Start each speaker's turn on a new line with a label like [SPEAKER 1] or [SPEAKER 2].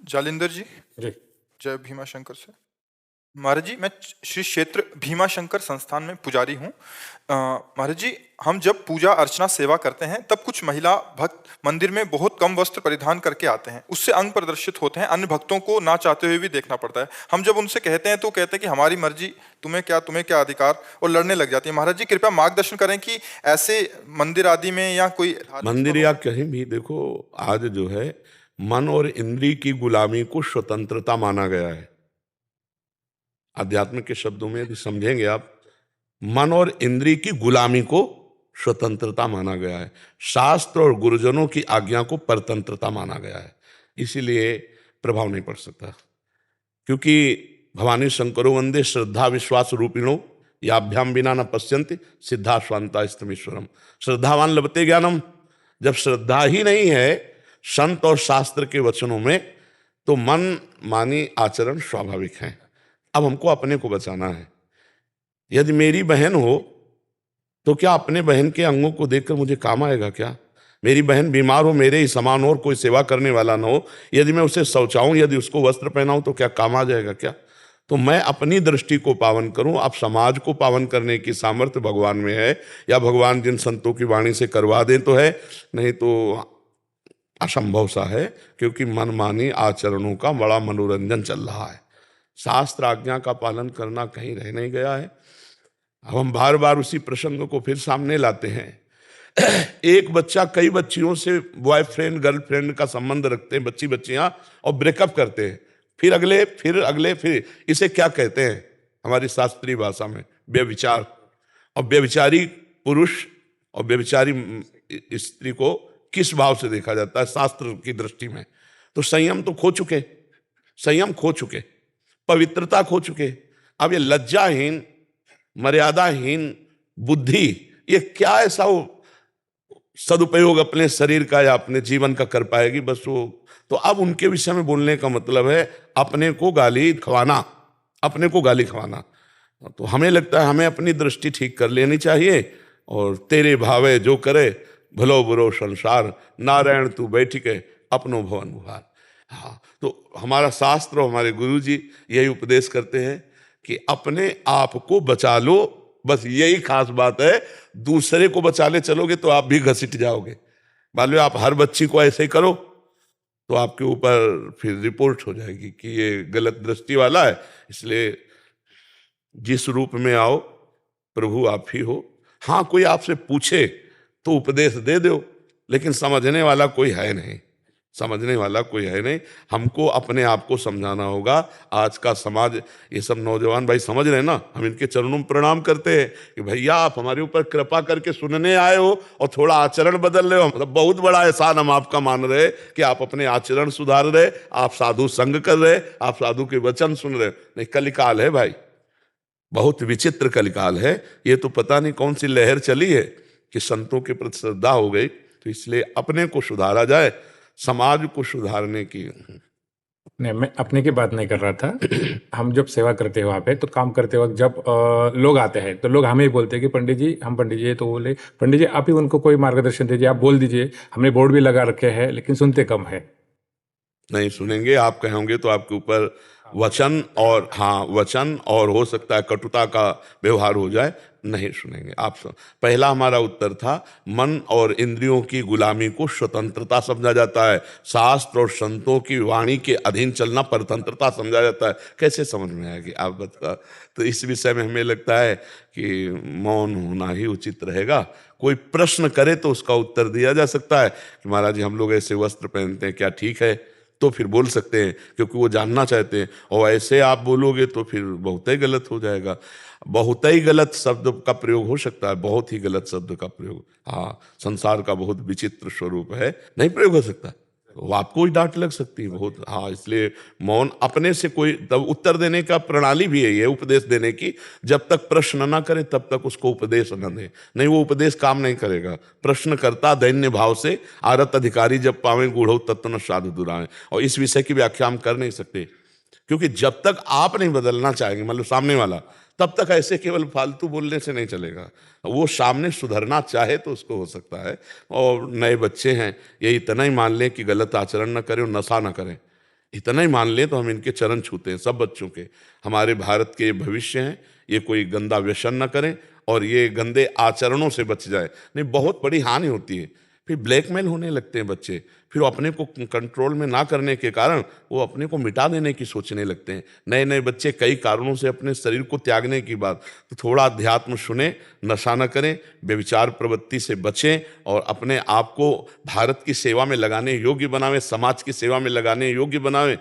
[SPEAKER 1] जालिंदर जी,
[SPEAKER 2] जी।
[SPEAKER 1] जय भीमा शंकर से। महाराज जी, मैं श्री क्षेत्र भीमा शंकर संस्थान में पुजारी हूँ। महाराज जी, हम जब पूजा अर्चना सेवा करते हैं तब कुछ महिला भक्त मंदिर में बहुत कम वस्त्र परिधान करके आते हैं। उससे अंग प्रदर्शित होते हैं, अन्य भक्तों को ना चाहते हुए भी देखना पड़ता है। हम जब उनसे कहते हैं तो कहते हैं कि हमारी मर्जी, तुम्हें क्या अधिकार, और लड़ने लग जाती है। महाराज जी, कृपया मार्गदर्शन करें कि ऐसे मंदिर आदि में या कोई धार्मिक
[SPEAKER 2] मंदिर
[SPEAKER 1] स्थलों
[SPEAKER 2] या
[SPEAKER 1] में।
[SPEAKER 2] कहीं भी देखो, आज जो है मन और इंद्री की गुलामी को स्वतंत्रता माना गया है। आध्यात्मिक के शब्दों में यदि समझेंगे आप, मन और इंद्री की गुलामी को स्वतंत्रता माना गया है। शास्त्र और गुरुजनों की आज्ञा को परतंत्रता माना गया है। इसीलिए प्रभाव नहीं पड़ सकता, क्योंकि भवानी शंकरो वंदे श्रद्धा विश्वास रूपिणो याभ्याम बिना न पश्यन्ति सिद्धा स्वांता स्तमीश्वरम। श्रद्धावान लभते ज्ञानम। जब श्रद्धा ही नहीं है संत और शास्त्र के वचनों में, तो मन मानी आचरण स्वाभाविक है। अब हमको अपने को बचाना है। यदि मेरी बहन हो तो क्या अपने बहन के अंगों को देखकर मुझे काम आएगा क्या? मेरी बहन बीमार हो, मेरे ही समान और कोई सेवा करने वाला ना हो, यदि मैं उसे शौचाऊं, यदि उसको वस्त्र पहनाऊं, तो क्या काम आ जाएगा क्या? तो मैं अपनी दृष्टि को पावन करूं। अब समाज को पावन करने की सामर्थ्य भगवान में है, या भगवान जिन संतों की वाणी से करवा दें तो है, नहीं तो असंभव सा है, क्योंकि मनमानी आचरणों का बड़ा मनोरंजन चल रहा है। शास्त्र आज्ञा का पालन करना कहीं रह नहीं गया है। अब हम बार बार उसी प्रसंग को फिर सामने लाते हैं। एक बच्चा कई बच्चियों से बॉयफ्रेंड गर्लफ्रेंड का संबंध रखते हैं, बच्चियां, और ब्रेकअप करते हैं। फिर इसे क्या कहते हैं हमारी शास्त्रीय भाषा में? व्यभिचार। और व्यभिचारी पुरुष और व्यभिचारी स्त्री को किस भाव से देखा जाता है शास्त्र की दृष्टि में? तो संयम तो खो चुके, संयम खो चुके, पवित्रता खो चुके। अब ये लज्जाहीन, मर्यादाहीन बुद्धि, ये क्या ऐसा वो सदुपयोग अपने शरीर का या अपने जीवन का कर पाएगी? बस वो तो अब उनके विषय में बोलने का मतलब है अपने को गाली खवाना, अपने को गाली खवाना। तो हमें लगता है हमें अपनी दृष्टि ठीक कर लेनी चाहिए, और तेरे भावे जो करे भलो बुरो संसार, नारायण तू बैठ के अपनो भवन बुहार। हाँ, तो हमारा शास्त्र और हमारे गुरु जी यही उपदेश करते हैं कि अपने आप को बचा लो। बस यही खास बात है। दूसरे को बचाले चलोगे तो आप भी घसीट जाओगे। मान लो आप हर बच्ची को ऐसे ही करो तो आपके ऊपर फिर रिपोर्ट हो जाएगी कि ये गलत दृष्टि वाला है। इसलिए जिस रूप में आओ प्रभु आप ही हो। हाँ, कोई आपसे पूछे तो उपदेश दे दो, लेकिन समझने वाला कोई है नहीं, समझने वाला कोई है नहीं। हमको अपने आप को समझाना होगा। आज का समाज, ये सब नौजवान भाई समझ रहे हैं ना, हम इनके चरणों में प्रणाम करते हैं कि भैया आप हमारे ऊपर कृपा करके सुनने आए हो और थोड़ा आचरण बदल रहे हो। मतलब बहुत बड़ा एहसान हम आपका मान रहे कि आप अपने आचरण सुधार रहे, आप साधु संग कर रहे, आप साधु के वचन सुन रहे। नहीं, कलिकाल है भाई, बहुत विचित्र कलिकाल है। ये तो पता नहीं कौन सी लहर चली है कि संतों के प्रति श्रद्धा हो गई। तो इसलिए अपने को सुधारा जाए, समाज को सुधारने की।
[SPEAKER 3] नहीं, मैं अपने की बात नहीं कर रहा था। हम जब सेवा करते हैं वहाँ पे, तो काम करते वक्त जब लोग आते हैं तो लोग हमें ही बोलते हैं कि पंडित जी, हम पंडित जी हैं, तो बोले पंडित जी आप ही उनको कोई मार्गदर्शन दीजिए, आप बोल दीजिए। हमने बोर्ड भी लगा रखे हैं लेकिन सुनते कम है।
[SPEAKER 2] नहीं सुनेंगे, आप कहोगे तो आपके ऊपर वचन और, हाँ, वचन और हो सकता है कटुता का व्यवहार हो जाए। नहीं सुनेंगे आप। पहला हमारा उत्तर था मन और इंद्रियों की गुलामी को स्वतंत्रता समझा जाता है, शास्त्र और संतों की वाणी के अधीन चलना परतंत्रता समझा जाता है। कैसे समझ में आएगी आप बता? तो इस विषय में हमें लगता है कि मौन होना ही उचित रहेगा। कोई प्रश्न करे तो उसका उत्तर दिया जा सकता है कि महाराज जी हम लोग ऐसे वस्त्र पहनते हैं, क्या ठीक है? तो फिर बोल सकते हैं, क्योंकि वो जानना चाहते हैं। और ऐसे आप बोलोगे तो फिर बहुत ही गलत हो जाएगा। बहुत ही गलत शब्द का प्रयोग हो सकता है, बहुत ही गलत शब्द का प्रयोग, हाँ, संसार का बहुत विचित्र स्वरूप है, नहीं प्रयोग हो सकता। वो आपको ही डांट लग सकती है बहुत। हाँ, इसलिए मौन अपने से कोई तब उत्तर देने का प्रणाली भी है ये, उपदेश देने की। जब तक प्रश्न ना करे तब तक उसको उपदेश न दे, नहीं वो उपदेश काम नहीं करेगा। प्रश्न करता दैन्य भाव से, आरत अधिकारी जब पावे गूढ़ो तत्व न साधु दुराए। और इस विषय की व्याख्या हम कर नहीं सकते, क्योंकि जब तक आप नहीं बदलना चाहेंगे, मतलब सामने वाला, तब तक ऐसे केवल फालतू बोलने से नहीं चलेगा। वो सामने सुधरना चाहे तो उसको हो सकता है। और नए बच्चे हैं, ये इतना ही मान लें कि गलत आचरण न करें और नशा न करें। इतना ही मान लें तो हम इनके चरण छूते हैं, सब बच्चों के। हमारे भारत के ये भविष्य हैं, ये कोई गंदा व्यसन न करें और ये गंदे आचरणों से बच जाए, नहीं बहुत बड़ी हानि होती है। फिर ब्लैकमेल होने लगते हैं बच्चे, फिर वो अपने को कंट्रोल में ना करने के कारण वो अपने को मिटा देने की सोचने लगते हैं। नए नए बच्चे कई कारणों से अपने शरीर को त्यागने की बात, तो थोड़ा अध्यात्म सुने, नशा न करें, व्यभिचार प्रवृत्ति से बचें और अपने आप को भारत की सेवा में लगाने योग्य बनावें, समाज की सेवा में लगाने योग्य बनावें।